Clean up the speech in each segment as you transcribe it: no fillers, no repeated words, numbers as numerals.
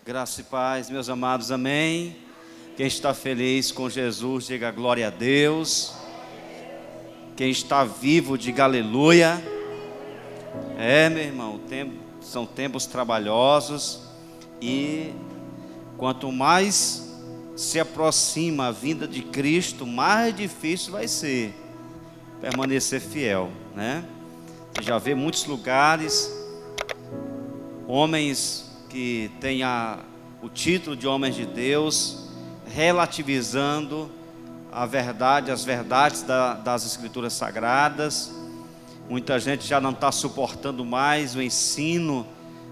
Graça e paz, meus amados, amém. Quem está feliz com Jesus, diga glória a Deus. Quem está vivo, diga aleluia. Meu irmão, são tempos trabalhosos e quanto mais se aproxima a vinda de Cristo, mais difícil vai ser permanecer fiel, né? Você já vê muitos lugares, homens que têm o título de homens de Deus, relativizando a verdade, as verdades das Escrituras Sagradas. Muita gente já não está suportando mais o ensino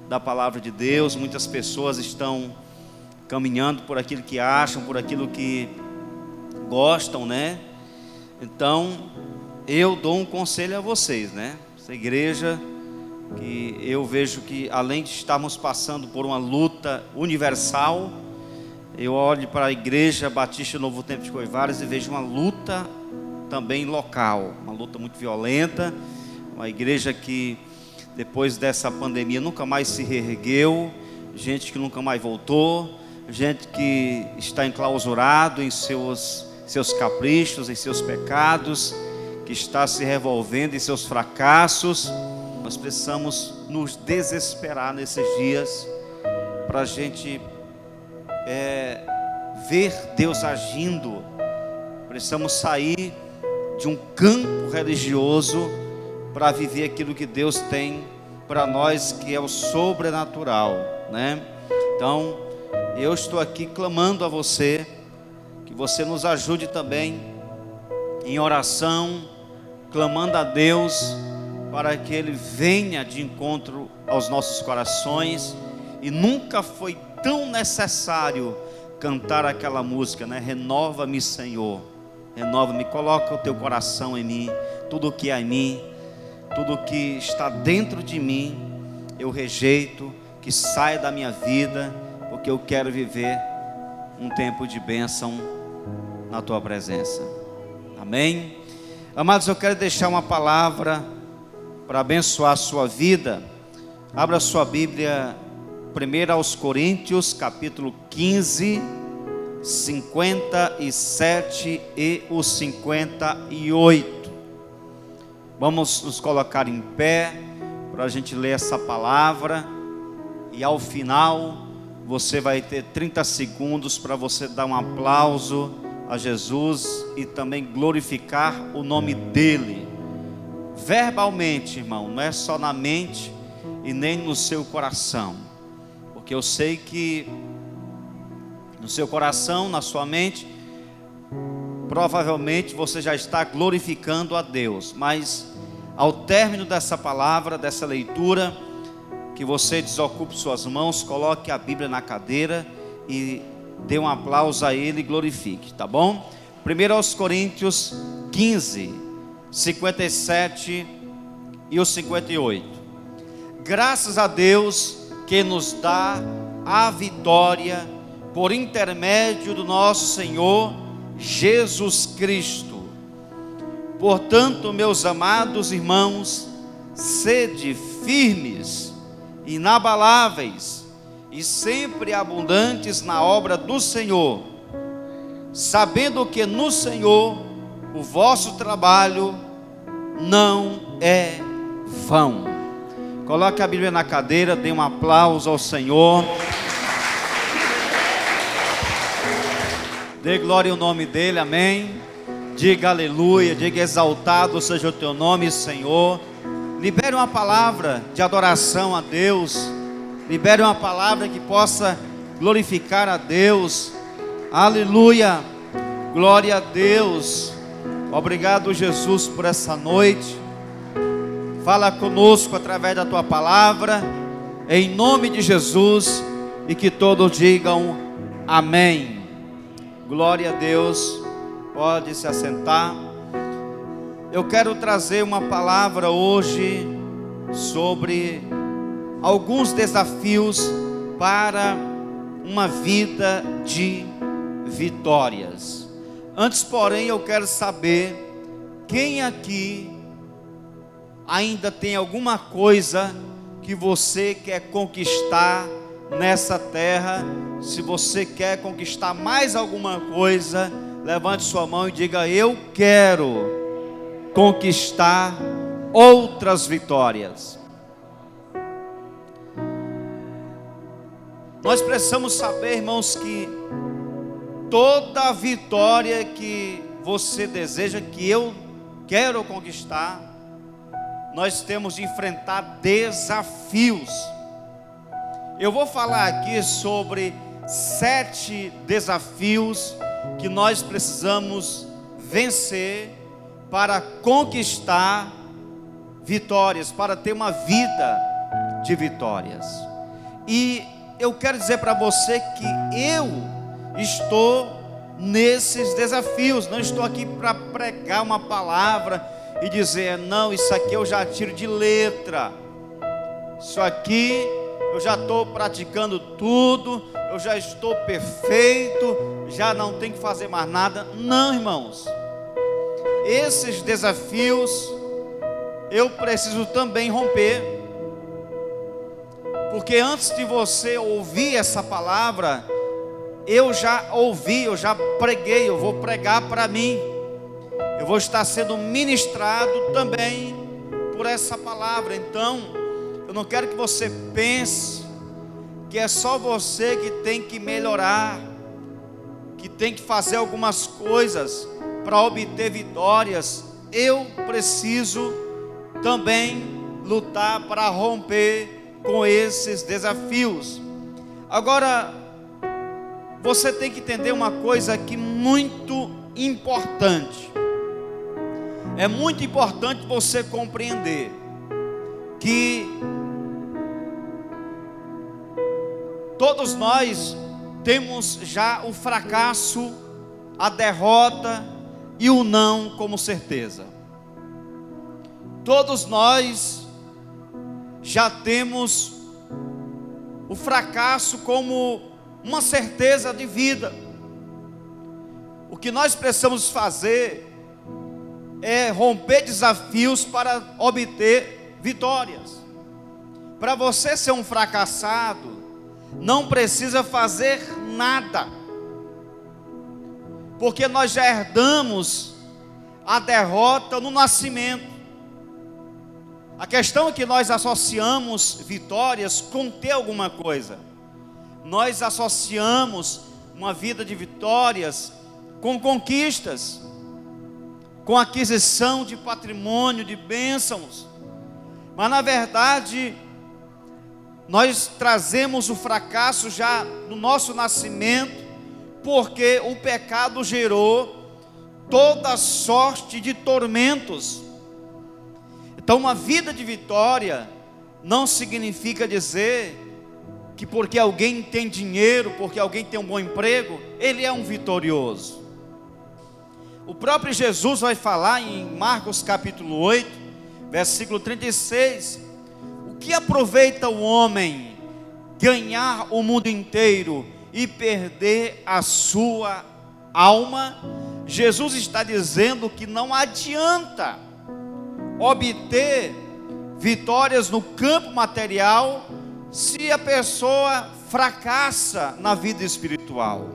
da Palavra de Deus. Muitas pessoas estão caminhando por aquilo que acham, por aquilo que gostam, né? Então, eu dou um conselho a vocês, né? Essa igreja, que eu vejo que além de estarmos passando por uma luta universal, eu olho para a Igreja Batista Novo Tempo de Coivaras e vejo uma luta também local, uma luta muito violenta, uma igreja que depois dessa pandemia nunca mais se reergueu, gente que nunca mais voltou, gente que está enclausurado em seus caprichos, em seus pecados, que está se revolvendo em seus fracassos. Nós precisamos nos desesperar nesses dias para a gente ver Deus agindo. Precisamos sair de um campo religioso para viver aquilo que Deus tem para nós, que é o sobrenatural, né? Então, eu estou aqui clamando a você, que você nos ajude também em oração, clamando a Deus para que Ele venha de encontro aos nossos corações. E nunca foi tão necessário cantar aquela música, né? Renova-me, Senhor, renova-me, coloca o teu coração em mim, tudo o que há em mim, tudo o que está dentro de mim, eu rejeito, que saia da minha vida, porque eu quero viver um tempo de bênção na tua presença. Amém? Amados, eu quero deixar uma palavra para abençoar a sua vida. Abra sua Bíblia, 1 aos Coríntios, capítulo 15, 57 e o 58. Vamos nos colocar em pé para a gente ler essa palavra. E ao final, você vai ter 30 segundos para você dar um aplauso a Jesus e também glorificar o nome dEle. Verbalmente, irmão, não é só na mente e nem no seu coração, porque eu sei que no seu coração, na sua mente, provavelmente você já está glorificando a Deus, mas ao término dessa palavra, dessa leitura, que você desocupe suas mãos, coloque a Bíblia na cadeira e dê um aplauso a Ele e glorifique, tá bom? 1 aos Coríntios 15, 57 e o 58. Graças a Deus que nos dá a vitória por intermédio do nosso Senhor Jesus Cristo. Portanto, meus amados irmãos, sede firmes, inabaláveis e sempre abundantes na obra do Senhor, sabendo que no Senhor o vosso trabalho não é vão. Coloque a Bíblia na cadeira, dê um aplauso ao Senhor. Dê glória ao nome dEle, amém. Diga aleluia, diga exaltado seja o teu nome, Senhor. Libere uma palavra de adoração a Deus. Libere uma palavra que possa glorificar a Deus. Aleluia, glória a Deus. Obrigado, Jesus, por essa noite. Fala conosco através da tua palavra, em nome de Jesus, e que todos digam amém. Glória a Deus. Pode se assentar. Eu quero trazer uma palavra hoje sobre alguns desafios para uma vida de vitórias. Antes, porém, eu quero saber quem aqui ainda tem alguma coisa que você quer conquistar nessa terra. Se você quer conquistar mais alguma coisa, levante sua mão e diga: eu quero conquistar outras vitórias. Nós precisamos saber, irmãos, que toda vitória que você deseja, que eu quero conquistar, nós temos de enfrentar desafios. Eu vou falar aqui sobre 7 desafios que nós precisamos vencer para conquistar vitórias, para ter uma vida de vitórias. E eu quero dizer para você que eu estou nesses desafios. Não estou aqui para pregar uma palavra e dizer: não, isso aqui eu já tiro de letra, isso aqui eu já estou praticando tudo, eu já estou perfeito, já não tenho que fazer mais nada. Não, irmãos, esses desafios eu preciso também romper, porque antes de você ouvir essa palavra, eu já ouvi, eu já preguei, eu vou pregar para mim, eu vou estar sendo ministrado também por essa palavra. Então, eu não quero que você pense que é só você que tem que melhorar, que tem que fazer algumas coisas para obter vitórias. Eu preciso também lutar para romper com esses desafios. Agora, você tem que entender uma coisa aqui muito importante. É muito importante você compreender que todos nós temos já o fracasso, a derrota e o não como certeza. Todos nós já temos o fracasso como uma certeza de vida. O que nós precisamos fazer é romper desafios para obter vitórias. Para você ser um fracassado, não precisa fazer nada, porque nós já herdamos a derrota no nascimento. A questão é que nós associamos vitórias com ter alguma coisa. Nós associamos uma vida de vitórias com conquistas, com aquisição de patrimônio, de bênçãos. Mas na verdade, nós trazemos o fracasso já no nosso nascimento, porque o pecado gerou toda sorte de tormentos. Então, uma vida de vitória não significa dizer que porque alguém tem dinheiro, porque alguém tem um bom emprego, ele é um vitorioso. O próprio Jesus vai falar em Marcos capítulo 8, versículo 36, o que aproveita o homem ganhar o mundo inteiro e perder a sua alma? Jesus está dizendo que não adianta obter vitórias no campo material se a pessoa fracassa na vida espiritual.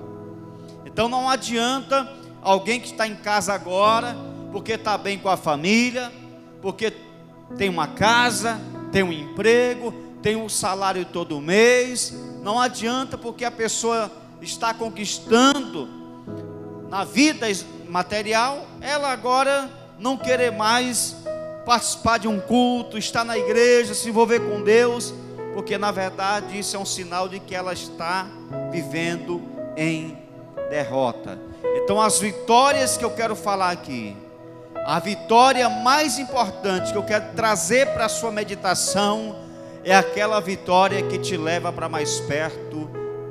Então não adianta alguém que está em casa agora, porque está bem com a família, porque tem uma casa, tem um emprego, tem um salário todo mês. Não adianta porque a pessoa está conquistando na vida material, ela agora não querer mais participar de um culto, estar na igreja, se envolver com Deus, porque na verdade isso é um sinal de que ela está vivendo em derrota. Então, as vitórias que eu quero falar aqui, a vitória mais importante que eu quero trazer para a sua meditação é aquela vitória que te leva para mais perto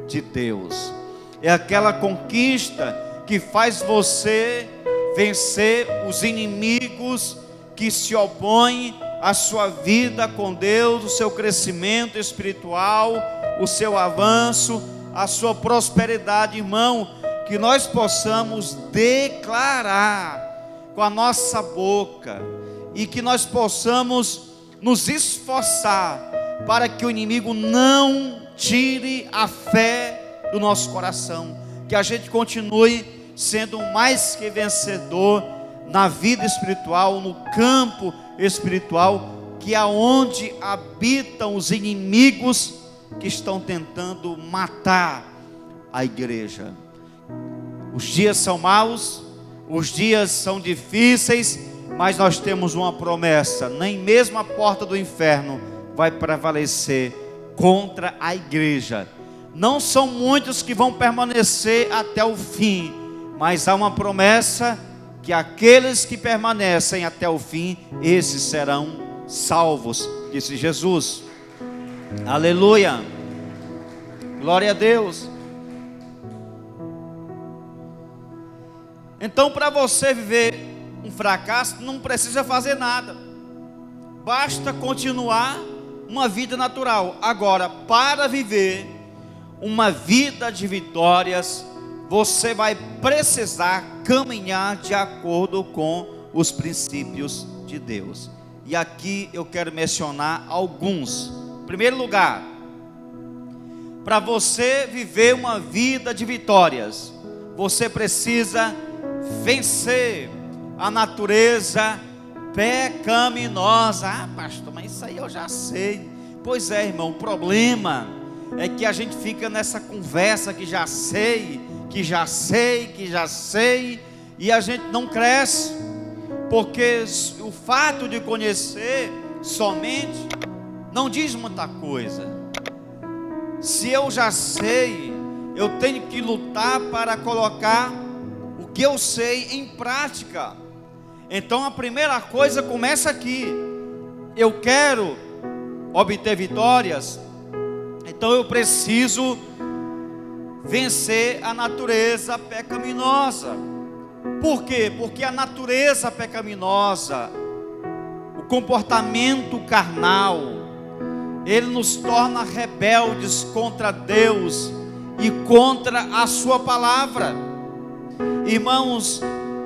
de Deus. É aquela conquista que faz você vencer os inimigos que se opõem à sua vida com Deus, o seu crescimento espiritual, o seu avanço, a sua prosperidade, irmão. Que nós possamos declarar com a nossa boca e que nós possamos nos esforçar para que o inimigo não tire a fé do nosso coração, que a gente continue sendo mais que vencedor na vida espiritual, no campo espiritual, que é onde habitam os inimigos que estão tentando matar a igreja. Os dias são maus, os dias são difíceis, mas nós temos uma promessa: nem mesmo a porta do inferno vai prevalecer contra a igreja. Não são muitos que vão permanecer até o fim, mas há uma promessa que aqueles que permanecem até o fim, esses serão salvos, disse Jesus. Aleluia, glória a Deus. Então, para você viver um fracasso, não precisa fazer nada, basta continuar uma vida natural. Agora, para viver uma vida de vitórias, você vai precisar caminhar de acordo com os princípios de Deus. E aqui eu quero mencionar alguns. Em primeiro lugar, para você viver uma vida de vitórias, você precisa vencer a natureza pecaminosa. Ah, pastor, mas isso aí eu já sei. Pois é, irmão, o problema é que a gente fica nessa conversa que já sei, e a gente não cresce, porque o fato de conhecer somente não diz muita coisa. Se eu já sei, eu tenho que lutar para colocar o que eu sei em prática. Então a primeira coisa começa aqui. Eu quero obter vitórias, então eu preciso vencer a natureza pecaminosa. Por quê? Porque a natureza pecaminosa, o comportamento carnal, ele nos torna rebeldes contra Deus e contra a sua palavra. Irmãos,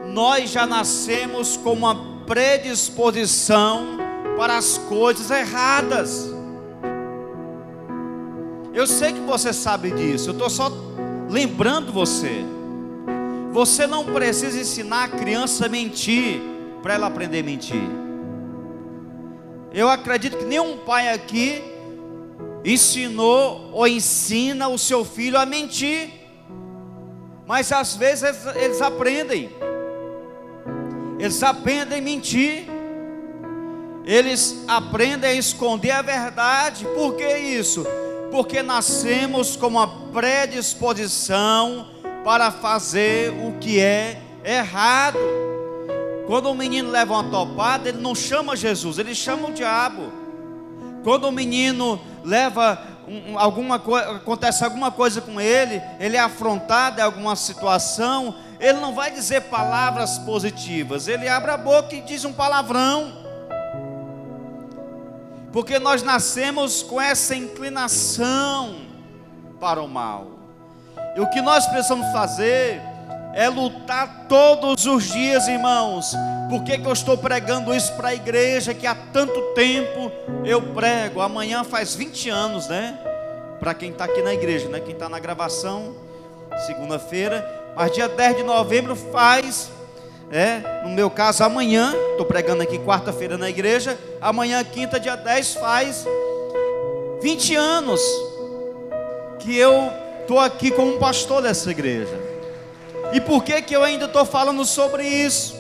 nós já nascemos com uma predisposição para as coisas erradas. Eu sei que você sabe disso, eu estou só lembrando você. Você não precisa ensinar a criança a mentir para ela aprender a mentir. Eu acredito que nenhum pai aqui ensinou ou ensina o seu filho a mentir, mas às vezes eles aprendem a mentir, eles aprendem a esconder a verdade. Por que isso? Porque nascemos com uma predisposição para fazer o que é errado. Quando o menino leva uma topada, ele não chama Jesus, ele chama o diabo. Quando o menino leva acontece alguma coisa com ele, ele é afrontado em alguma situação, ele não vai dizer palavras positivas, ele abre a boca e diz um palavrão. Porque nós nascemos com essa inclinação para o mal. E o que nós precisamos fazer é lutar todos os dias, irmãos. Por que eu estou pregando isso para a igreja que há tanto tempo eu prego? Amanhã faz 20 anos, né? Para quem está aqui na igreja, né? Quem está na gravação, segunda-feira. Mas dia 10 de novembro faz... no meu caso amanhã, estou pregando aqui quarta-feira na igreja, amanhã quinta, dia 10, faz 20 anos que eu estou aqui como pastor dessa igreja. E por que eu ainda estou falando sobre isso?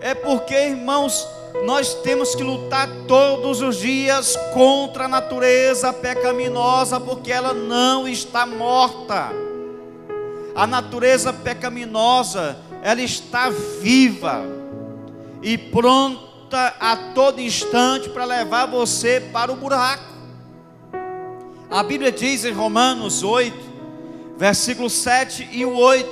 É porque, irmãos, nós temos que lutar todos os dias contra a natureza pecaminosa, porque ela não está morta. A natureza pecaminosa, ela está viva e pronta a todo instante para levar você para o buraco. A Bíblia diz em Romanos 8, versículos 7 e 8: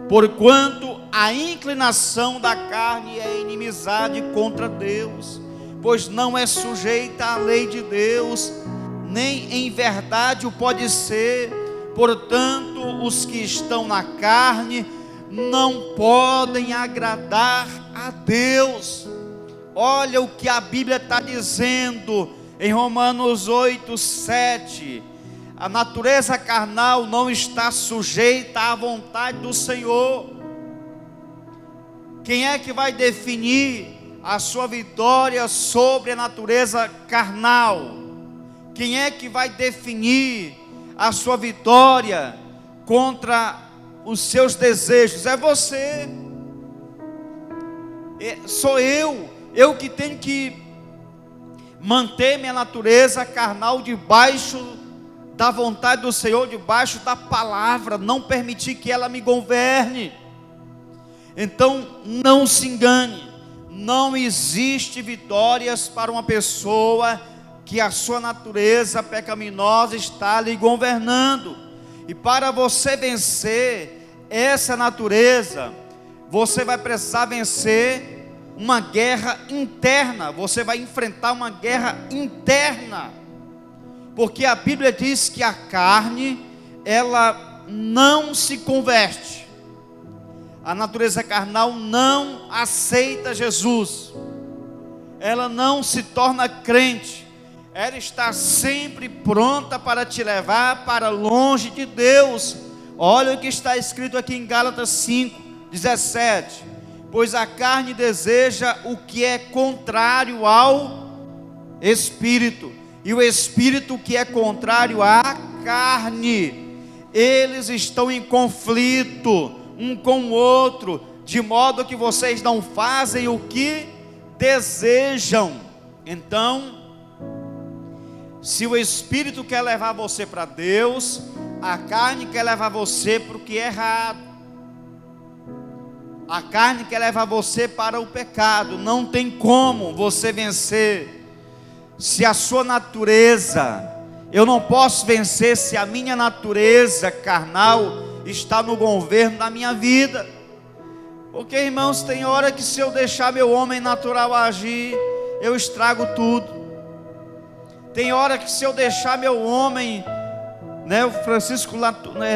porquanto a inclinação da carne é inimizade contra Deus, pois não é sujeita à lei de Deus, nem em verdade o pode ser. Portanto, os que estão na carne não podem agradar a Deus. Olha o que a Bíblia está dizendo em Romanos 8, 7: A natureza carnal não está sujeita à vontade do Senhor. Quem é que vai definir a sua vitória sobre a natureza carnal? Quem é que vai definir a sua vitória contra os seus desejos? É você. Sou eu que tenho que manter minha natureza carnal debaixo da vontade do Senhor, debaixo da palavra, não permitir que ela me governe. Então não se engane, não existe vitórias para uma pessoa que a sua natureza pecaminosa está lhe governando. E para você vencer essa natureza, você vai precisar vencer uma guerra interna. Você vai enfrentar uma guerra interna, porque a Bíblia diz que a carne, ela não se converte. A natureza carnal não aceita Jesus, ela não se torna crente, ela está sempre pronta para te levar para longe de Deus. Olha o que está escrito aqui em Gálatas 5:17: pois a carne deseja o que é contrário ao Espírito, e o Espírito que é contrário à carne. Eles estão em conflito um com o outro, de modo que vocês não fazem o que desejam. Então, se o Espírito quer levar você para Deus, a carne quer levar você para o que é errado. A carne quer levar você para o pecado. Não tem como você vencer se a sua natureza, eu não posso vencer se a minha natureza carnal está no governo da minha vida. Porque, irmãos, tem hora que se eu deixar meu homem natural agir, eu estrago tudo. Tem hora que se eu deixar meu homem, o Francisco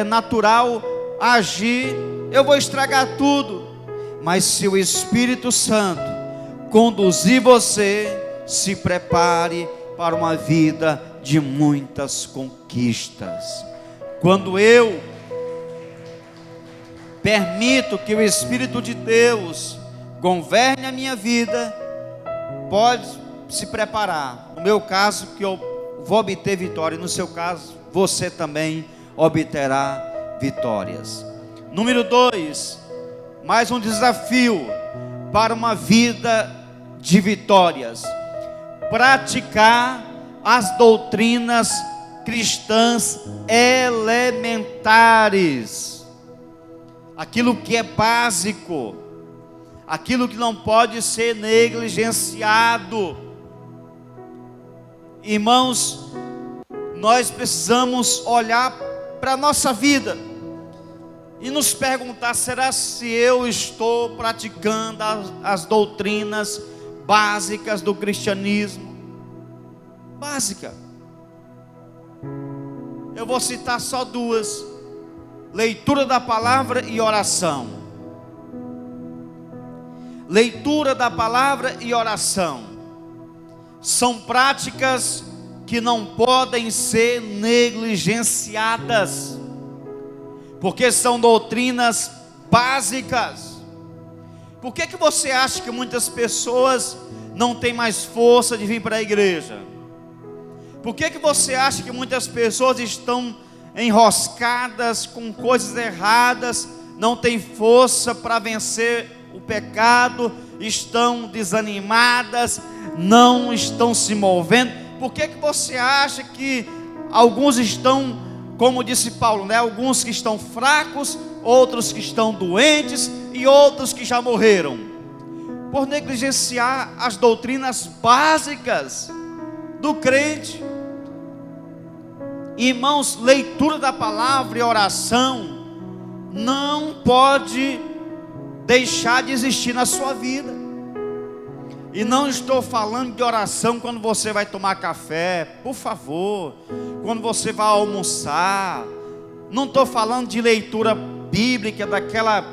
natural agir, eu vou estragar tudo. Mas se o Espírito Santo conduzir você, se prepare para uma vida de muitas conquistas. Quando eu permito que o Espírito de Deus governe a minha vida, pode se preparar. No meu caso, que eu vou obter vitória. No seu caso, você também obterá vitórias. Número 2, mais um desafio para uma vida de vitórias: praticar as doutrinas cristãs elementares, aquilo que é básico, aquilo que não pode ser negligenciado. Irmãos, nós precisamos olhar para a nossa vida e nos perguntar: será se eu estou praticando as doutrinas básicas do cristianismo? Básica. Eu vou citar só duas: leitura da palavra e oração. Leitura da palavra e oração são práticas que não podem ser negligenciadas, porque são doutrinas básicas. Por que você acha que muitas pessoas não têm mais força de vir para a igreja? Por que você acha que muitas pessoas estão enroscadas com coisas erradas, não têm força para vencer o pecado, estão desanimadas, não estão se movendo? Por que você acha que alguns estão, como disse Paulo, alguns que estão fracos, outros que estão doentes e outros que já morreram? Por negligenciar as doutrinas básicas do crente. Irmãos, leitura da palavra e oração não pode deixar de existir na sua vida. E não estou falando de oração quando você vai tomar café, por favor, quando você vai almoçar. Não estou falando de leitura bíblica, daquela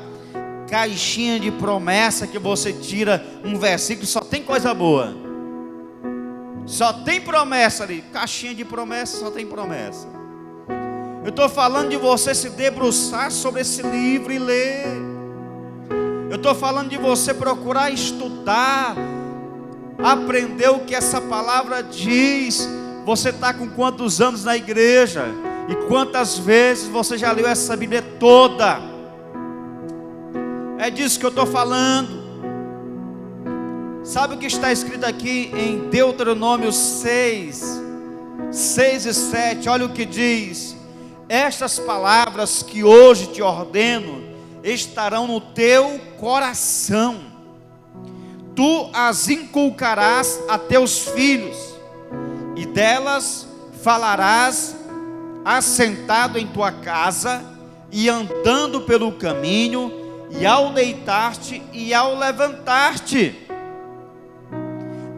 caixinha de promessa que você tira um versículo, só tem coisa boa, só tem promessa ali, caixinha de promessa, só tem promessa. Eu estou falando de você se debruçar sobre esse livro e ler. Eu estou falando de você procurar estudar, aprender o que essa palavra diz. Você está com quantos anos na igreja? E quantas vezes você já leu essa Bíblia toda? É disso que eu estou falando. Sabe o que está escrito aqui em Deuteronômio 6 e 7? Olha o que diz: estas palavras que hoje te ordeno estarão no teu coração, tu as inculcarás a teus filhos, e delas falarás assentado em tua casa, e andando pelo caminho, e ao deitar-te e ao levantar-te.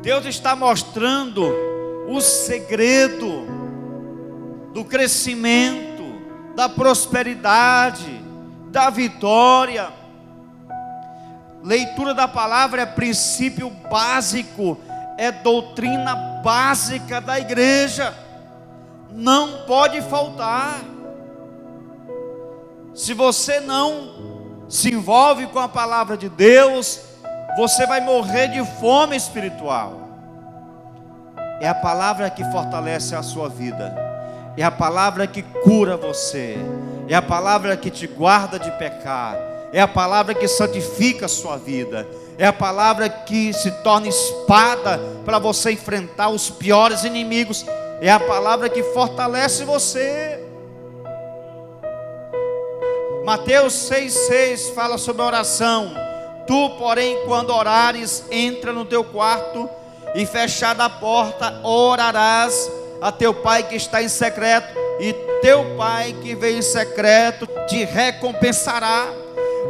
Deus está mostrando o segredo do crescimento, da prosperidade, da vitória. Leitura da palavra é princípio básico, é doutrina básica da igreja, não pode faltar. Se você não se envolve com a palavra de Deus, você vai morrer de fome espiritual. É a palavra que fortalece a sua vida, é a palavra que cura você, é a palavra que te guarda de pecar, é a palavra que santifica a sua vida, é a palavra que se torna espada para você enfrentar os piores inimigos, é a palavra que fortalece você. Mateus 6,6 fala sobre a oração: tu, porém, quando orares, entra no teu quarto, e fechada a porta, orarás a teu pai que está em secreto, e teu pai que vem em secreto te recompensará.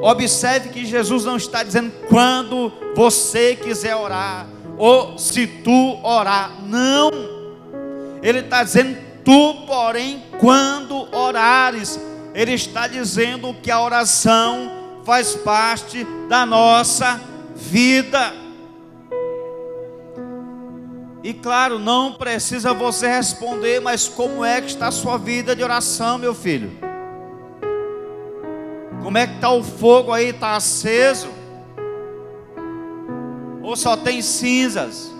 Observe que Jesus não está dizendo quando você quiser orar, ou se tu orar, não. Ele está dizendo tu, porém, quando orares. Ele está dizendo que a oração faz parte da nossa vida. E claro, não precisa você responder, mas como é que está a sua vida de oração, meu filho? Como é que está o fogo aí? Está aceso? Ou só tem cinzas?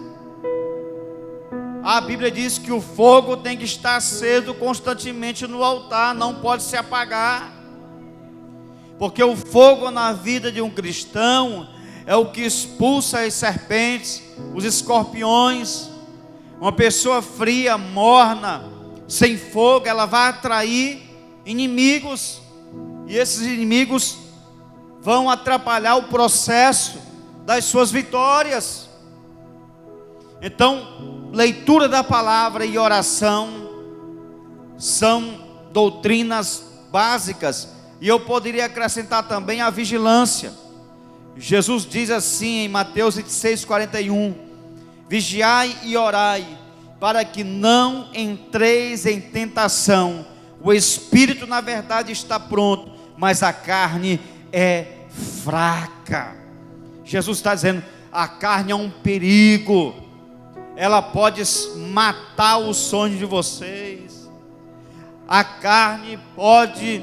A Bíblia diz que o fogo tem que estar aceso constantemente no altar, não pode se apagar. Porque o fogo na vida de um cristão é o que expulsa as serpentes, os escorpiões. Uma pessoa fria, morna, sem fogo, ela vai atrair inimigos, e esses inimigos vão atrapalhar o processo das suas vitórias. Então, leitura da palavra e oração são doutrinas básicas, e eu poderia acrescentar também a vigilância. Jesus diz assim em Mateus 26:41: vigiai e orai, para que não entreis em tentação. O espírito na verdade está pronto, mas a carne é fraca. Jesus está dizendo, a carne é um perigo, ela pode matar os sonhos de vocês, a carne pode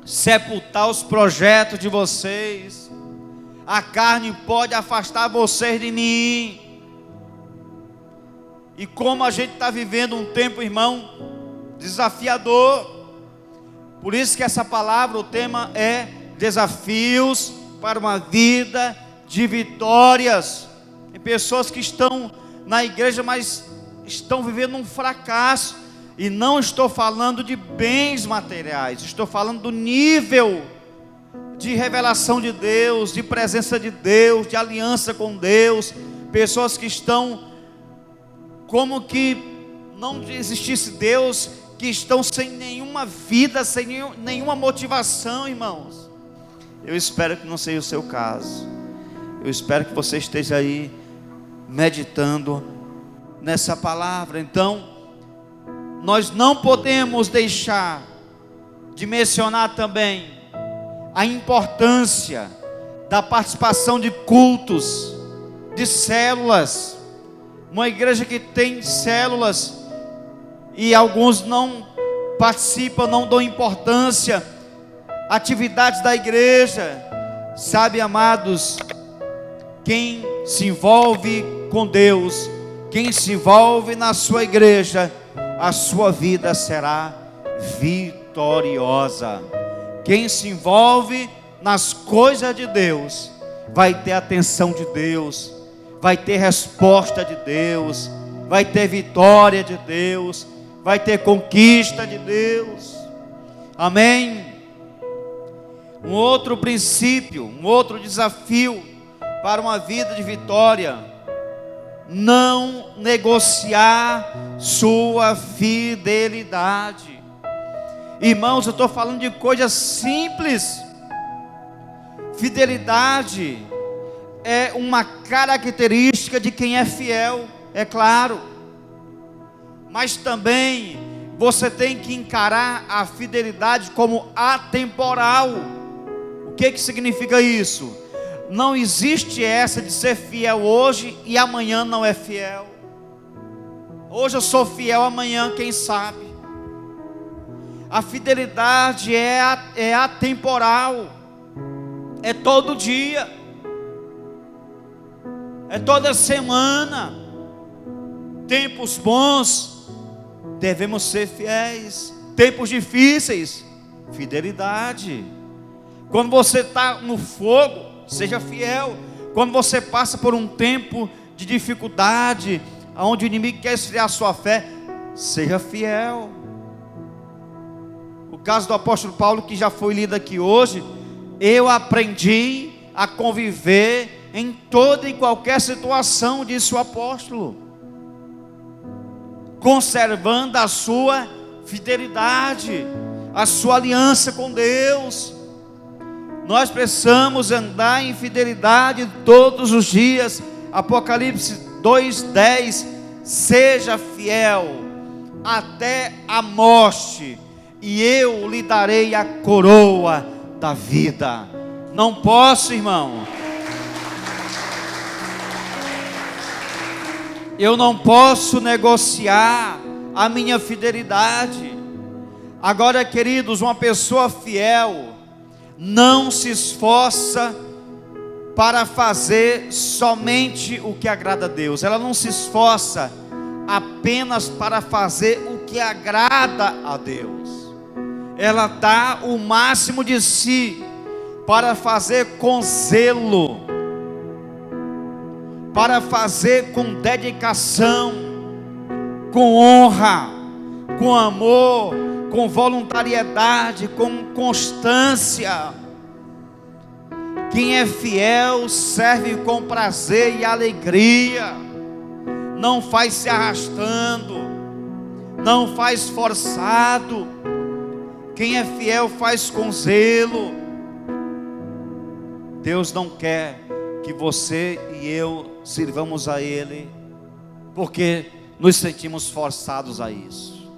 sepultar os projetos de vocês, a carne pode afastar vocês de mim. E como a gente está vivendo um tempo, irmão, desafiador, por isso que essa palavra, o tema é desafios para uma vida de vitórias. Tem pessoas que estão na igreja, mas estão vivendo um fracasso, e não estou falando de bens materiais, estou falando do nível de revelação de Deus, de presença de Deus, de aliança com Deus. Pessoas que estão como que não existisse Deus, que estão sem nenhuma vida, sem nenhuma motivação, irmãos. Eu espero que não seja o seu caso. Eu espero que você esteja aí meditando nessa palavra. Então, nós não podemos deixar de mencionar também a importância da participação de cultos, de células. Uma igreja que tem células e alguns não participam, não dão importância, atividades da igreja. Sabe, amados, quem se envolve com Deus, quem se envolve na sua igreja, a sua vida será vitoriosa. Quem se envolve nas coisas de Deus, vai ter atenção de Deus, vai ter resposta de Deus, vai ter vitória de Deus, vai ter conquista de Deus. Amém? Um outro princípio, um outro desafio para uma vida de vitória: não negociar sua fidelidade. Irmãos, eu estou falando de coisas simples. Fidelidade é uma característica de quem é fiel, é claro, mas também você tem que encarar a fidelidade como atemporal. O que significa isso? Não existe essa de ser fiel hoje e amanhã não é fiel. Hoje eu sou fiel, amanhã quem sabe. A fidelidade é atemporal, é todo dia, é toda semana. Tempos bons, devemos ser fiéis. Tempos difíceis, fidelidade. Quando você está no fogo, seja fiel. Quando você passa por um tempo de dificuldade, onde o inimigo quer esfriar a sua fé, seja fiel. O caso do apóstolo Paulo, que já foi lido aqui hoje: eu aprendi a conviver em toda e qualquer situação, disse o apóstolo, conservando a sua fidelidade, a sua aliança com Deus. Nós precisamos andar em fidelidade todos os dias. Apocalipse 2:10: seja fiel até a morte, e eu lhe darei a coroa da vida. Não posso, irmão, eu não posso negociar a minha fidelidade. Agora, queridos, uma pessoa fiel não se esforça para fazer somente o que agrada a Deus. Ela não se esforça apenas para fazer o que agrada a Deus. Ela dá o máximo de si para fazer com zelo, para fazer com dedicação, com honra, com amor, com voluntariedade, com constância. Quem é fiel serve com prazer e alegria, não faz se arrastando, não faz forçado. Quem é fiel faz com zelo. Deus não quer que você e eu sirvamos a Ele porque nos sentimos forçados a isso.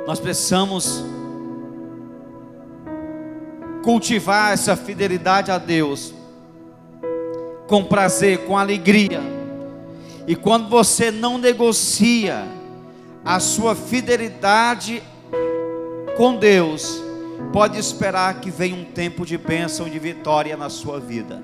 Nós precisamos cultivar essa fidelidade a Deus com prazer, com alegria. E quando você não negocia a sua fidelidade com Deus, pode esperar que venha um tempo de bênção, de vitória na sua vida.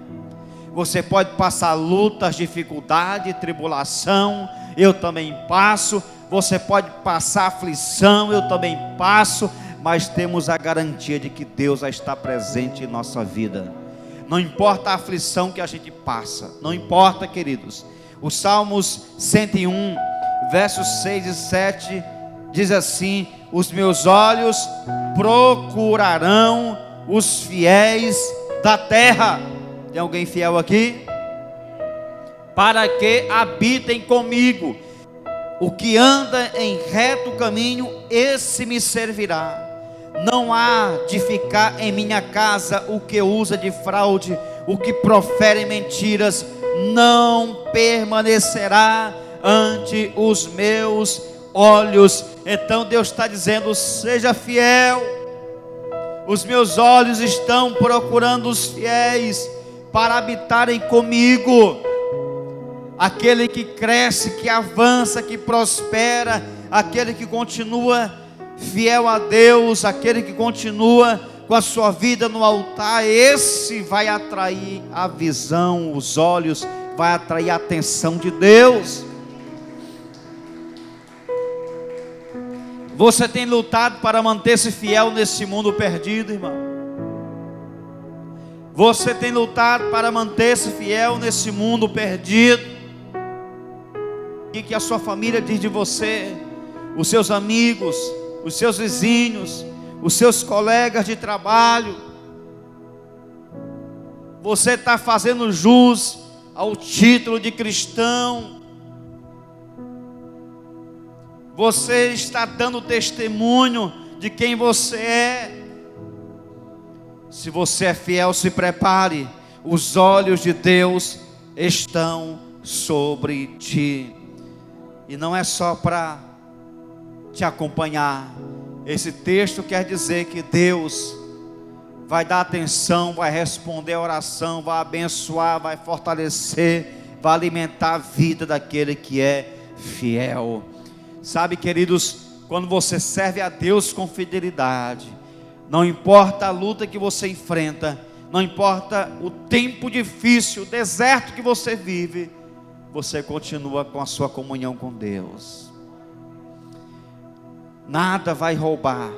Você pode passar lutas, dificuldade, tribulação, eu também passo. Você pode passar aflição, eu também passo. Mas temos a garantia de que Deus já está presente em nossa vida. Não importa a aflição que a gente passa, não importa, queridos. O Salmos 101, versos 6 e 7 diz assim: os meus olhos procurarão os fiéis da terra. Tem alguém fiel aqui? Para que habitem comigo. O que anda em reto caminho, esse me servirá. Não há de ficar em minha casa o que usa de fraude, o que profere mentiras, não permanecerá ante os meus olhos. Então Deus está dizendo: seja fiel. Os meus olhos estão procurando os fiéis para habitarem comigo. Aquele que cresce, que avança, que prospera, aquele que continua fiel a Deus, aquele que continua com a sua vida no altar, esse vai atrair a visão, os olhos, vai atrair a atenção de Deus. Você tem lutado para manter-se fiel nesse mundo perdido, irmão? Você tem lutado para manter-se fiel nesse mundo perdido? O que a sua família diz de você? Os seus amigos, os seus vizinhos, os seus colegas de trabalho? Você está fazendo jus ao título de cristão? Você está dando testemunho de quem você é? Se você é fiel, se prepare, os olhos de Deus estão sobre ti. E não é só para te acompanhar. Esse texto quer dizer que Deus vai dar atenção, vai responder a oração, vai abençoar, vai fortalecer, vai alimentar a vida daquele que é fiel. Sabe, queridos, quando você serve a Deus com fidelidade, não importa a luta que você enfrenta, não importa o tempo difícil, o deserto que você vive, você continua com a sua comunhão com Deus. Nada vai roubar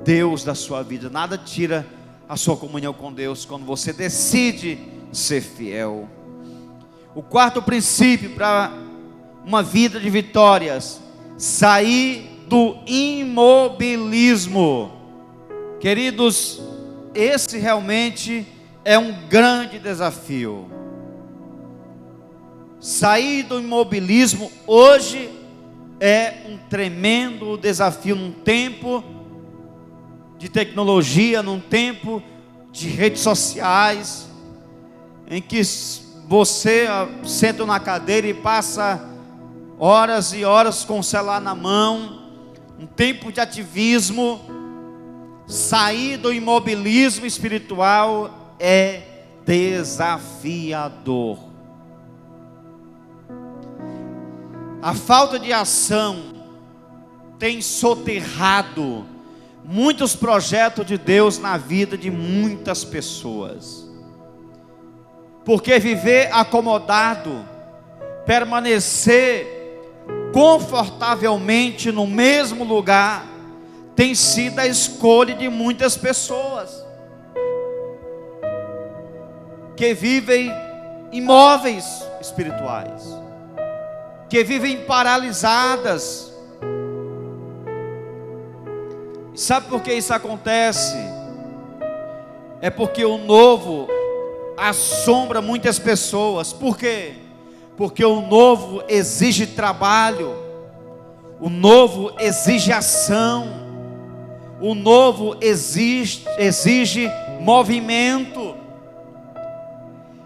Deus da sua vida, nada tira a sua comunhão com Deus quando você decide ser fiel. O quarto princípio para uma vida de vitórias: sair do imobilismo. Queridos, esse realmente é um grande desafio. Sair do imobilismo hoje é um tremendo desafio, num tempo de tecnologia, num tempo de redes sociais, em que você senta na cadeira e passa horas e horas com o celular na mão, um tempo de ativismo. Sair do imobilismo espiritual é desafiador. A falta de ação tem soterrado muitos projetos de Deus na vida de muitas pessoas, porque viver acomodado, permanecer confortavelmente no mesmo lugar, tem sido a escolha de muitas pessoas que vivem imóveis espirituais, que vivem paralisadas. Sabe por que isso acontece? É porque o novo assombra muitas pessoas. Por quê? Porque o novo exige trabalho, o novo exige ação, o novo exige movimento.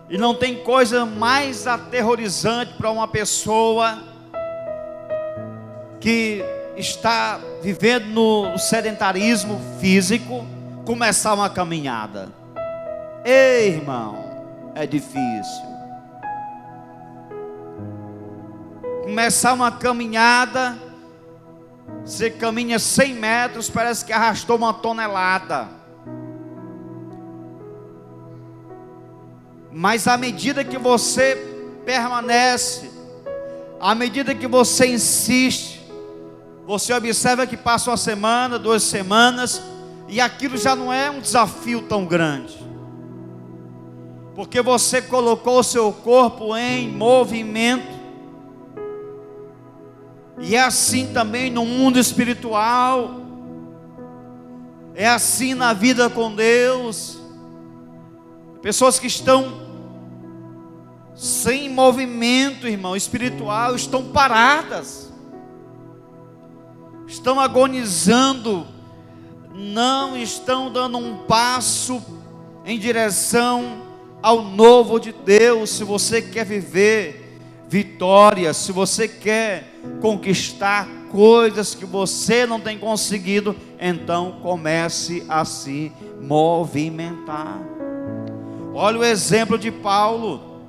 E não tem coisa mais aterrorizante para uma pessoa que está vivendo no sedentarismo físico começar uma caminhada. Ei, irmão, é difícil. Começar uma caminhada, você caminha 100 metros, parece que arrastou uma tonelada. Mas à medida que você permanece, à medida que você insiste, você observa que passa uma semana, 2 semanas, e aquilo já não é um desafio tão grande, porque você colocou o seu corpo em movimento. E é assim também no mundo espiritual, é assim na vida com Deus. Pessoas que estão sem movimento, irmão, espiritual, estão paradas, estão agonizando, não estão dando um passo em direção ao novo de Deus. Se você quer viver vitória, se você quer conquistar coisas que você não tem conseguido, então comece a se movimentar. Olha o exemplo de Paulo,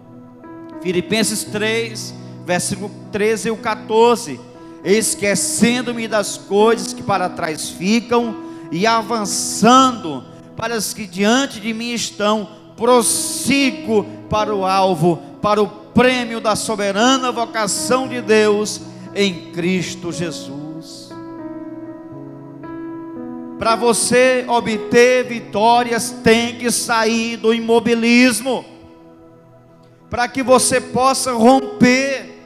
Filipenses 3, versículo 13 e 14. esquecendo-me das coisas que para trás ficam e avançando para as que diante de mim estão, prossigo para o alvo, para o prêmio da soberana vocação de Deus em Cristo Jesus. Para você obter vitórias, tem que sair do imobilismo, para que você possa romper.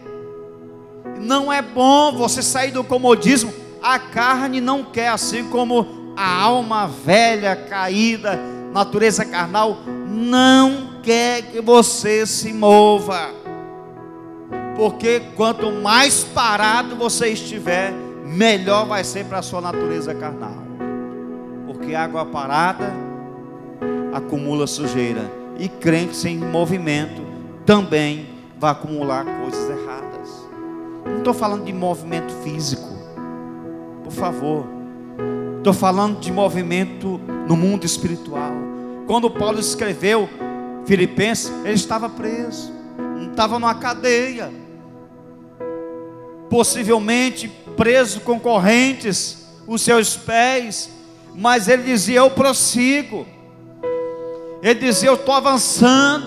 Não é bom você sair do comodismo. A carne não quer, assim como a alma velha, caída, natureza carnal, não quer que você se mova, porque quanto mais parado você estiver, melhor vai ser para a sua natureza carnal, porque água parada acumula sujeira, e crente sem movimento também vai acumular coisas erradas. Não estou falando de movimento físico, por favor, estou falando de movimento no mundo espiritual. Quando Paulo escreveu Filipenses, ele estava preso, estava numa cadeia, possivelmente preso com correntes os seus pés, mas ele dizia: eu prossigo. Ele dizia: eu estou avançando.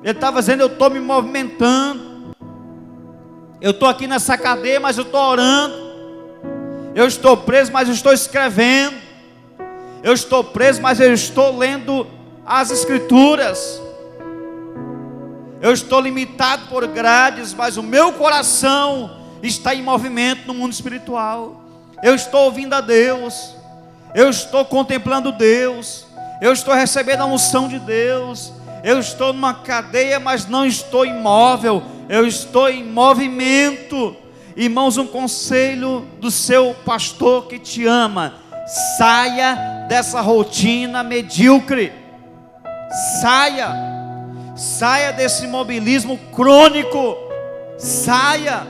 Ele estava dizendo: eu estou me movimentando. Eu estou aqui nessa cadeia, mas eu estou orando. Eu estou preso, mas eu estou escrevendo. Eu estou preso, mas eu estou lendo as Escrituras. Eu estou limitado por grades, mas o meu coração está em movimento no mundo espiritual. Eu estou ouvindo a Deus. Eu estou contemplando Deus. Eu estou recebendo a unção de Deus. Eu estou numa cadeia, mas não estou imóvel. Eu estou em movimento. Irmãos, um conselho do seu pastor que te ama: saia dessa rotina medíocre. Saia desse imobilismo crônico. Saia,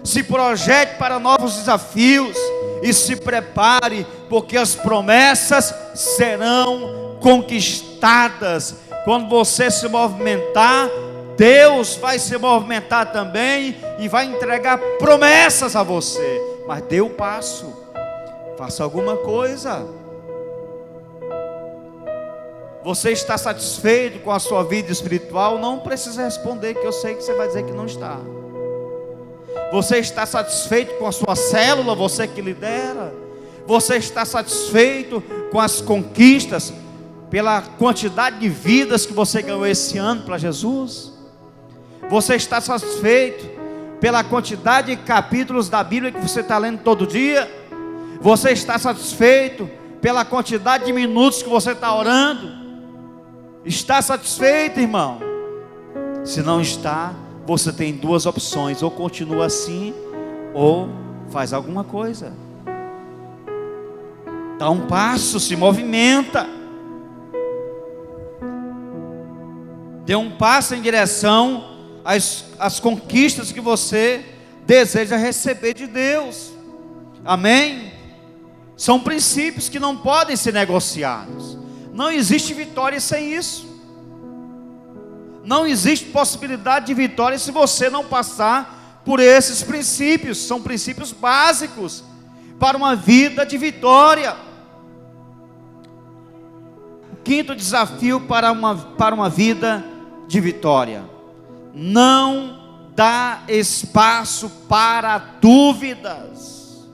se projete para novos desafios e se prepare, porque as promessas serão conquistadas. Quando você se movimentar, Deus vai se movimentar também e vai entregar promessas a você. Mas dê o passo, faça alguma coisa. Você está satisfeito com a sua vida espiritual? Não precisa responder, que eu sei que você vai dizer que não está. Você está satisfeito com a sua célula, você que lidera? Você está satisfeito com as conquistas, pela quantidade de vidas que você ganhou esse ano para Jesus? Você está satisfeito pela quantidade de capítulos da Bíblia que você está lendo todo dia? Você está satisfeito pela quantidade de minutos que você está orando? Está satisfeito, irmão? Se não está, você tem duas opções: ou continua assim, ou faz alguma coisa. Dá um passo, se movimenta. Dê um passo em direção às conquistas que você deseja receber de Deus. Amém? São princípios que não podem ser negociados. Não existe vitória sem isso. Não existe possibilidade de vitória se você não passar por esses princípios. São princípios básicos para uma vida de vitória. O quinto desafio para uma vida de vitória: não dá espaço para dúvidas.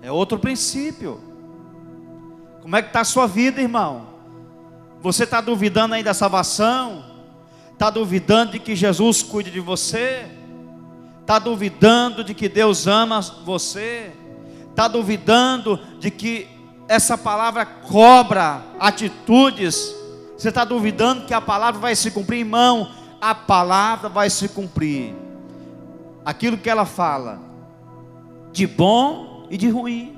É outro princípio. Como é que está a sua vida, irmão? Você está duvidando aí da salvação? Está duvidando de que Jesus cuide de você? Está duvidando de que Deus ama você? Está duvidando de que essa palavra cobra atitudes? Você está duvidando que a palavra vai se cumprir? Irmão, a palavra vai se cumprir. Aquilo que ela fala, de bom e de ruim.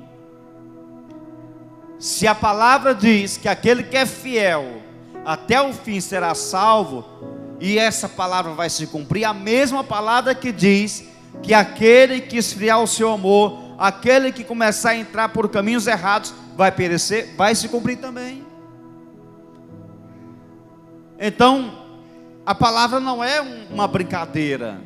Se a palavra diz que aquele que é fiel até o fim será salvo, e essa palavra vai se cumprir, a mesma palavra que diz que aquele que esfriar o seu amor, aquele que começar a entrar por caminhos errados, vai perecer, vai se cumprir também. Então, a palavra não é uma brincadeira,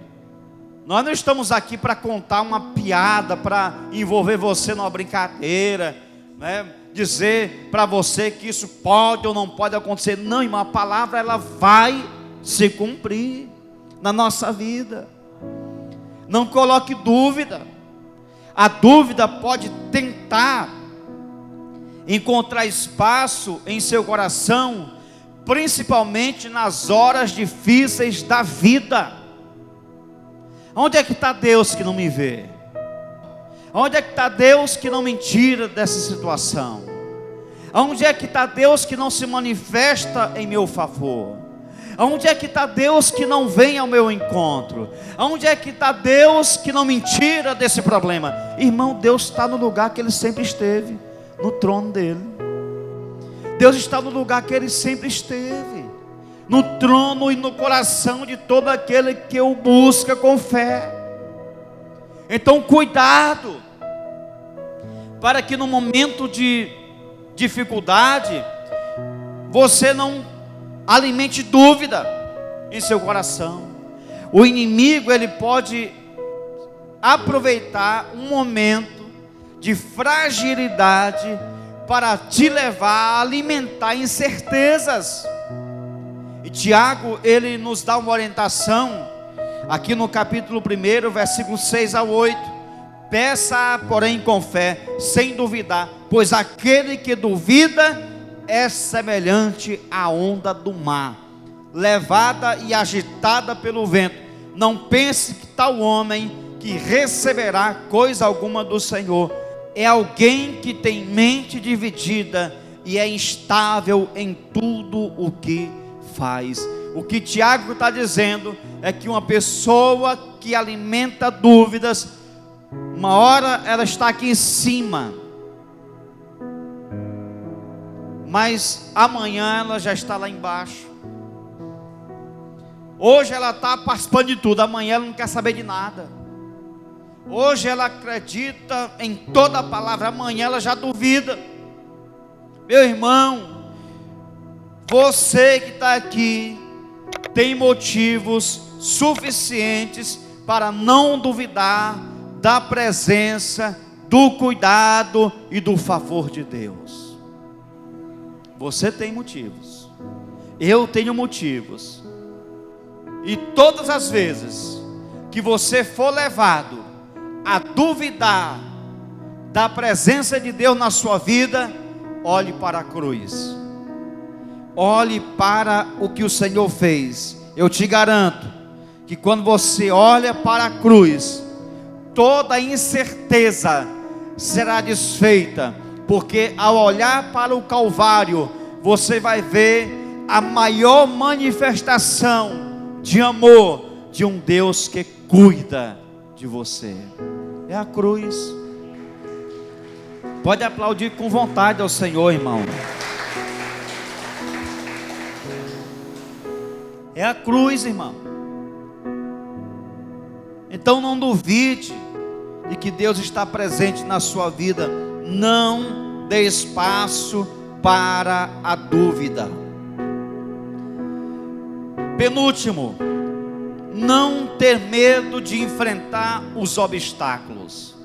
Nós não estamos aqui para contar uma piada, para envolver você numa brincadeira, né? Dizer para você que isso pode ou não pode acontecer. Não, irmão, a palavra ela vai se cumprir na nossa vida. Não coloque dúvida. A dúvida pode tentar encontrar espaço em seu coração, principalmente nas horas difíceis da vida. Onde é que está Deus que não me vê? Onde é que está Deus que não me tira dessa situação? Onde é que está Deus que não se manifesta em meu favor? Onde é que está Deus que não vem ao meu encontro? Onde é que está Deus que não me tira desse problema? Irmão, Deus está no lugar que Ele sempre esteve, no trono dEle. Deus está no lugar que Ele sempre esteve, no trono e no coração de todo aquele que o busca com fé. Então cuidado, para que no momento de dificuldade, você não alimente dúvida em seu coração. O inimigo, ele pode aproveitar um momento de fragilidade para te levar a alimentar incertezas. E Tiago, ele nos dá uma orientação, aqui no capítulo 1, versículos 6 a 8. Peça, porém, com fé, sem duvidar, pois aquele que duvida é semelhante à onda do mar, levada e agitada pelo vento. Não pense que tal homem que receberá coisa alguma do Senhor. É alguém que tem mente dividida e é instável em tudo o que faz. O que Tiago está dizendo é que uma pessoa que alimenta dúvidas, uma hora ela está aqui em cima, mas amanhã ela já está lá embaixo. Hoje ela está participando de tudo, amanhã ela não quer saber de nada. Hoje ela acredita em toda a palavra, amanhã ela já duvida. Meu irmão, você que está aqui tem motivos suficientes para não duvidar da presença, do cuidado e do favor de Deus. Você tem motivos, eu tenho motivos, e todas as vezes que você for levado a duvidar da presença de Deus na sua vida, olhe para a cruz, olhe para o que o Senhor fez. Eu te garanto que quando você olha para a cruz, toda incerteza será desfeita, porque ao olhar para o Calvário, você vai ver a maior manifestação de amor de um Deus que cuida de você. É a cruz. Pode aplaudir com vontade ao Senhor, irmão. É a cruz, irmão. Então não duvide de que Deus está presente na sua vida. Não dê espaço para a dúvida. Penúltimo, não ter medo de enfrentar os obstáculos.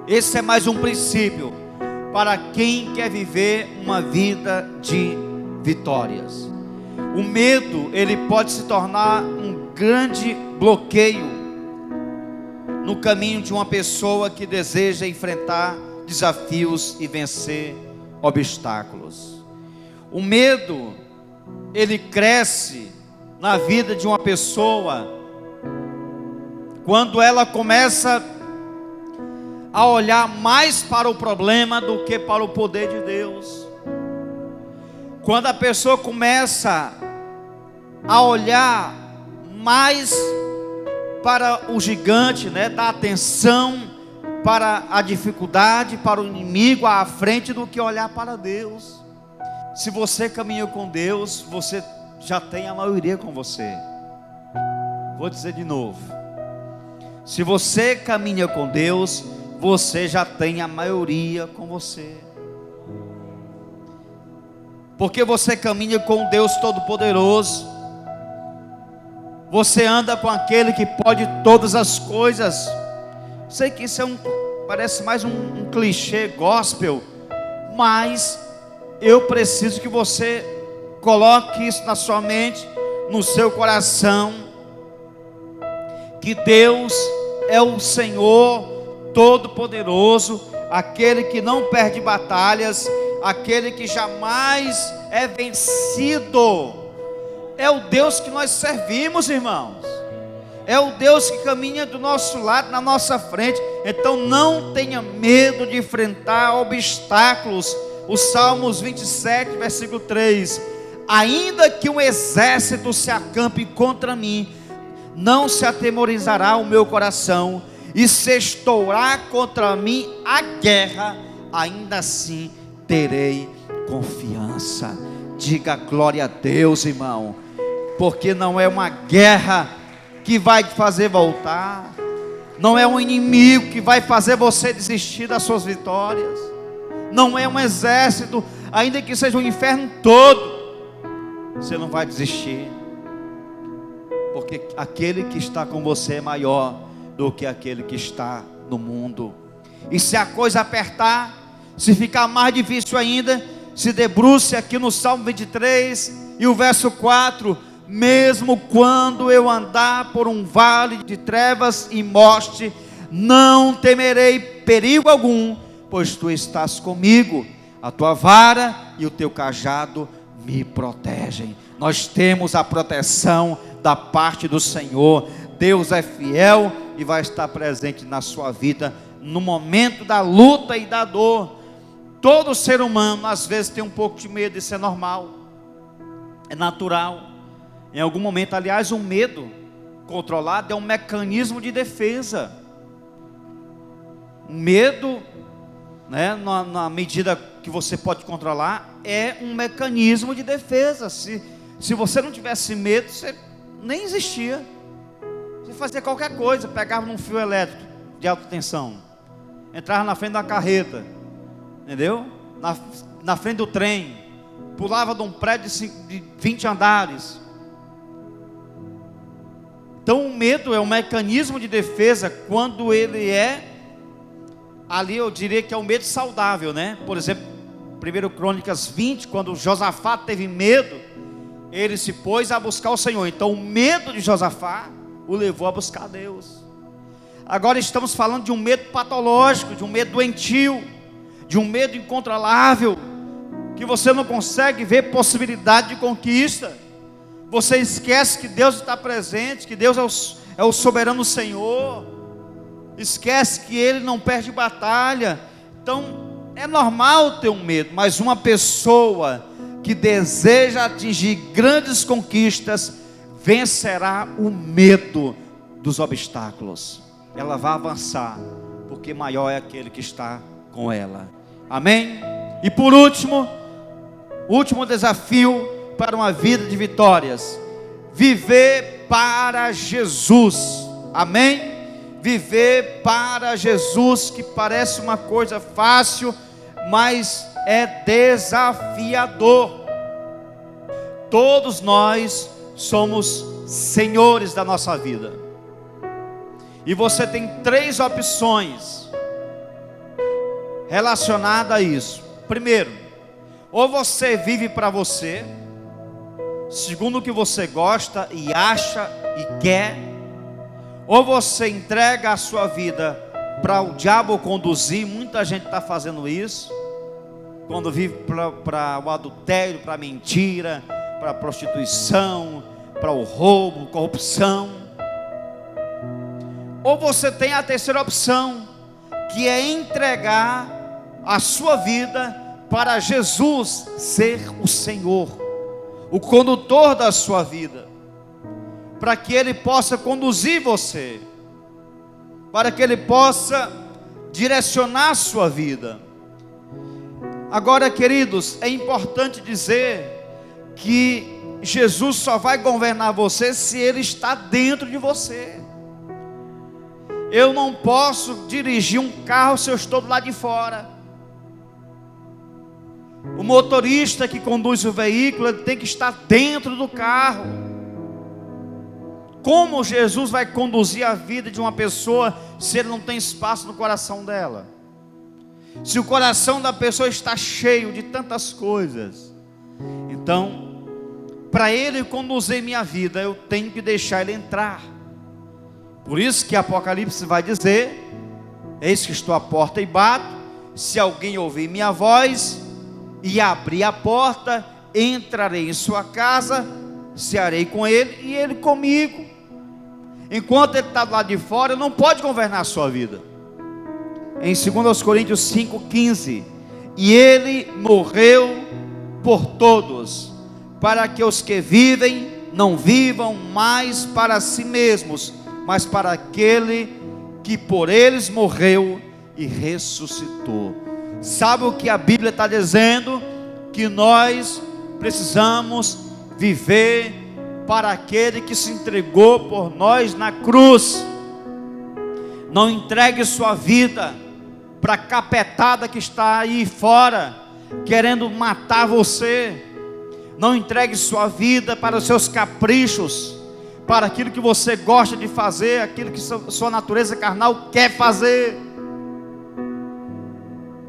Esse é mais um princípio para quem quer viver uma vida de vitórias. O medo, ele pode se tornar um grande bloqueio no caminho de uma pessoa que deseja enfrentar desafios e vencer obstáculos. O medo, ele cresce na vida de uma pessoa quando ela começa a olhar mais para o problema do que para o poder de Deus. Quando a pessoa começa a olhar mais para o gigante, dar atenção para a dificuldade, para o inimigo à frente, do que olhar para Deus. Se você caminha com Deus, você já tem a maioria com você. Vou dizer de novo: se você caminha com Deus, você já tem a maioria com você. Porque você caminha com Deus Todo-Poderoso. Você anda com aquele que pode todas as coisas. Sei que isso parece mais um clichê gospel, mas eu preciso que você coloque isso na sua mente, no seu coração, que Deus é o Senhor Todo-Poderoso, aquele que não perde batalhas, aquele que jamais é vencido. É o Deus que nós servimos, irmãos. É o Deus que caminha do nosso lado, na nossa frente. Então não tenha medo de enfrentar obstáculos. O Salmos 27, versículo 3: ainda que um exército se acampe contra mim, não se atemorizará o meu coração, e se estourar contra mim a guerra, ainda assim terei confiança. Diga glória a Deus, irmão, porque não é uma guerra que vai te fazer voltar, não é um inimigo que vai fazer você desistir das suas vitórias, não é um exército, ainda que seja o inferno todo, você não vai desistir, porque aquele que está com você é maior do que aquele que está no mundo. E se a coisa apertar, se ficar mais difícil ainda, se debruce aqui no Salmo 23 e o verso 4: mesmo quando eu andar por um vale de trevas e morte, não temerei perigo algum, pois tu estás comigo, a tua vara e o teu cajado me protegem. Nós temos a proteção da parte do Senhor. Deus é fiel e vai estar presente na sua vida no momento da luta e da dor. Todo ser humano às vezes tem um pouco de medo, isso é normal, é natural. Em algum momento, aliás, o medo controlado é um mecanismo de defesa. O medo, né, na medida que você pode controlar, é um mecanismo de defesa. Se você não tivesse medo, você nem existia. Você fazia qualquer coisa, pegava num fio elétrico de alta tensão, entrava na frente da carreta, entendeu? Na frente do trem, pulava de um prédio de 20 andares. Então o medo é um mecanismo de defesa quando ele é, ali eu diria que é um medo saudável, né? Por exemplo, 1 Crônicas 20, quando Josafá teve medo, ele se pôs a buscar o Senhor. Então o medo de Josafá o levou a buscar Deus. Agora estamos falando de um medo patológico, de um medo doentio, de um medo incontrolável, que você não consegue ver possibilidade de conquista. Você esquece que Deus está presente, que Deus é o soberano Senhor. Esquece que Ele não perde batalha. Então é normal ter um medo, mas uma pessoa que deseja atingir grandes conquistas vencerá o medo dos obstáculos. Ela vai avançar, porque maior é aquele que está com ela. Amém? E por último, último desafio para uma vida de vitórias: viver para Jesus. Amém? Viver para Jesus, que parece uma coisa fácil, mas é desafiador. Todos nós somos senhores da nossa vida, e você tem 3 opções relacionadas a isso. Primeiro, ou você vive para você, segundo o que você gosta e acha e quer, ou você entrega a sua vida para o diabo conduzir. Muita gente está fazendo isso, quando vive para o adultério, para a mentira, para a prostituição, para o roubo, corrupção. Ou você tem a terceira opção, que é entregar a sua vida para Jesus ser o Senhor, o condutor da sua vida, para que Ele possa conduzir você, para que Ele possa direcionar a sua vida. Agora, queridos, é importante dizer que Jesus só vai governar você se Ele está dentro de você. Eu não posso dirigir um carro se eu estou do lado de fora. O motorista que conduz o veículo, ele tem que estar dentro do carro. Como Jesus vai conduzir a vida de uma pessoa se ele não tem espaço no coração dela? Se o coração da pessoa está cheio de tantas coisas. Então, para ele conduzir minha vida, eu tenho que deixar ele entrar. Por isso que Apocalipse vai dizer: eis que estou à porta e bato, se alguém ouvir minha voz e abrir a porta, entrarei em sua casa, cearei com ele e ele comigo. Enquanto ele está do lado de fora, ele não pode governar a sua vida. Em 2 Coríntios 5,15: e ele morreu por todos, para que os que vivem não vivam mais para si mesmos, mas para aquele que por eles morreu e ressuscitou. Sabe o que a Bíblia está dizendo? Que nós precisamos viver para aquele que se entregou por nós na cruz. Não entregue sua vida para a capetada que está aí fora, querendo matar você. Não entregue sua vida para os seus caprichos, para aquilo que você gosta de fazer, aquilo que sua natureza carnal quer fazer.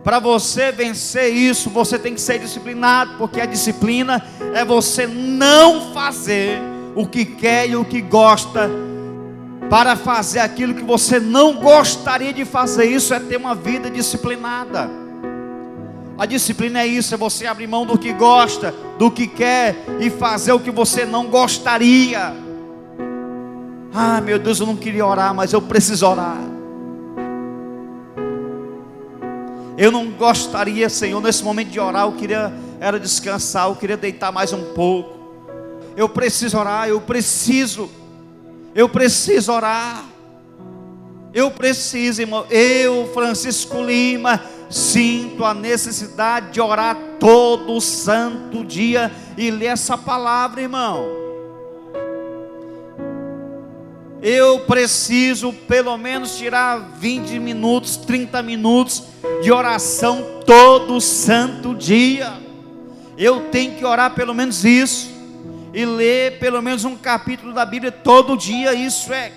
Para você vencer isso, você tem que ser disciplinado, porque a disciplina é você não fazer o que quer e o que gosta, para fazer aquilo que você não gostaria de fazer. Isso é ter uma vida disciplinada. A disciplina é isso, é você abrir mão do que gosta, do que quer, e fazer o que você não gostaria. Ah, meu Deus, eu não queria orar, mas eu preciso orar. Eu não gostaria, Senhor, nesse momento de orar, eu queria era descansar, eu queria deitar mais um pouco. Eu preciso orar, eu preciso orar. Eu preciso, irmão. Eu, Francisco Lima, sinto a necessidade de orar todo santo dia e ler essa palavra, irmão. Eu preciso pelo menos tirar 20 minutos, 30 minutos de oração todo santo dia. Eu tenho que orar pelo menos isso, e ler pelo menos um capítulo da Bíblia todo dia. Isso é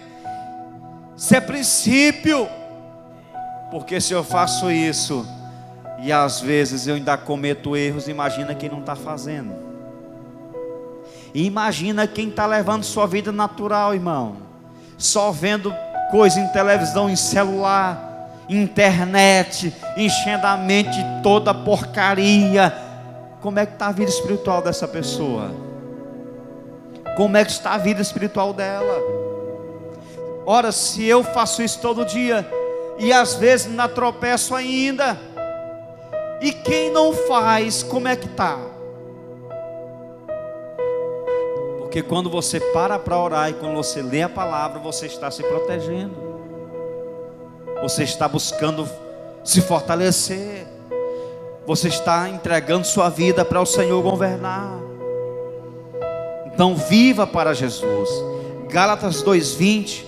princípio. Porque se eu faço isso, e às vezes eu ainda cometo erros, imagina quem não está fazendo. E imagina quem está levando sua vida natural, irmão, só vendo coisa em televisão, em celular, internet, enchendo a mente de toda porcaria. Como é que está a vida espiritual dessa pessoa? Como é que está a vida espiritual dela? Ora, se eu faço isso todo dia, e às vezes ainda tropeço ainda, e quem não faz, como é que está? Porque quando você para orar, e quando você lê a palavra, você está se protegendo, você está buscando se fortalecer, você está entregando sua vida para o Senhor governar. Então viva para Jesus. Gálatas 2:20: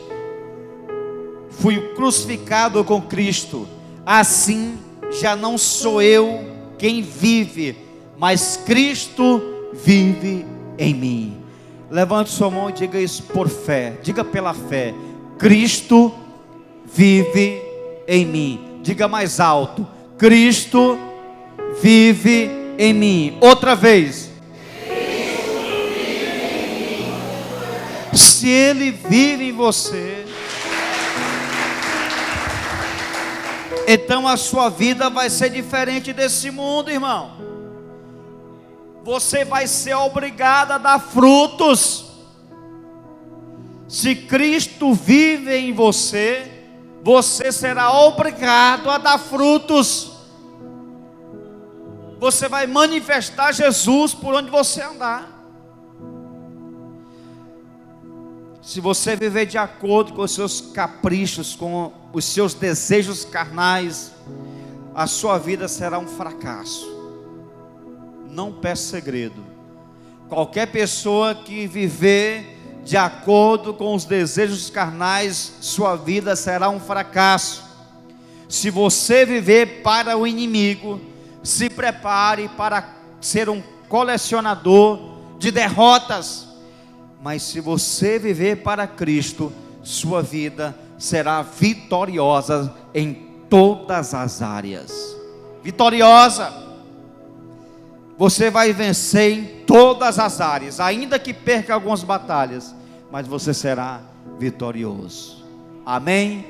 fui crucificado com Cristo, assim já não sou eu quem vive, mas Cristo vive em mim. Levante sua mão e diga isso por fé. Diga pela fé: Cristo vive em mim. Diga mais alto: Cristo vive em mim. Outra vez: se Ele vive em você, então a sua vida vai ser diferente desse mundo, irmão. Você vai ser obrigado a dar frutos. Se Cristo vive em você, você será obrigado a dar frutos. Você vai manifestar Jesus por onde você andar. Se você viver de acordo com os seus caprichos, com os seus desejos carnais, a sua vida será um fracasso. Não peço segredo. Qualquer pessoa que viver de acordo com os desejos carnais, sua vida será um fracasso. Se você viver para o inimigo, se prepare para ser um colecionador de derrotas. Mas se você viver para Cristo, sua vida será vitoriosa em todas as áreas. Vitoriosa. Você vai vencer em todas as áreas, ainda que perca algumas batalhas, mas você será vitorioso. Amém?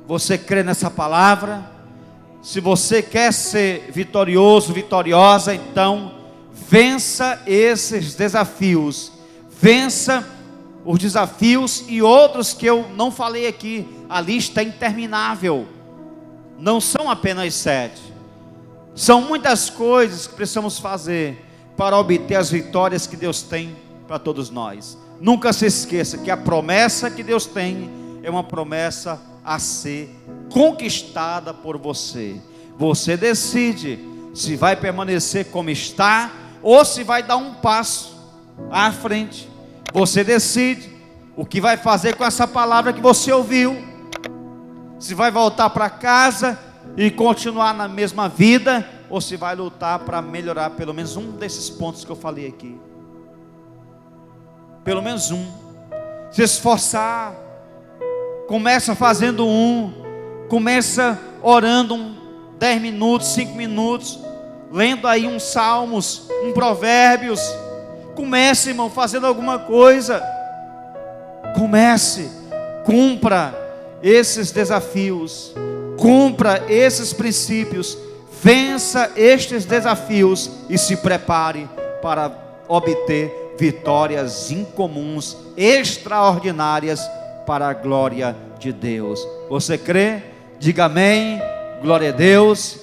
Você crê nessa palavra? Se você quer ser vitorioso, vitoriosa, então vença esses desafios. Vença os desafios e outros que eu não falei aqui. A lista é interminável. Não são apenas 7. São muitas coisas que precisamos fazer para obter as vitórias que Deus tem para todos nós. Nunca se esqueça que a promessa que Deus tem é uma promessa a ser conquistada por você. Você decide se vai permanecer como está ou se vai dar um passo à frente. Você decide o que vai fazer com essa palavra que você ouviu. Se vai voltar para casa e continuar na mesma vida, ou se vai lutar para melhorar pelo menos um desses pontos que eu falei aqui. Pelo menos um. Se esforçar. Começa fazendo começa orando 10 minutos, 5 minutos, lendo aí uns salmos, provérbios. Comece, irmão, fazendo alguma coisa. Comece, cumpra esses desafios, cumpra esses princípios, vença estes desafios e se prepare para obter vitórias incomuns, extraordinárias, para a glória de Deus. Você crê? Diga amém, glória a Deus.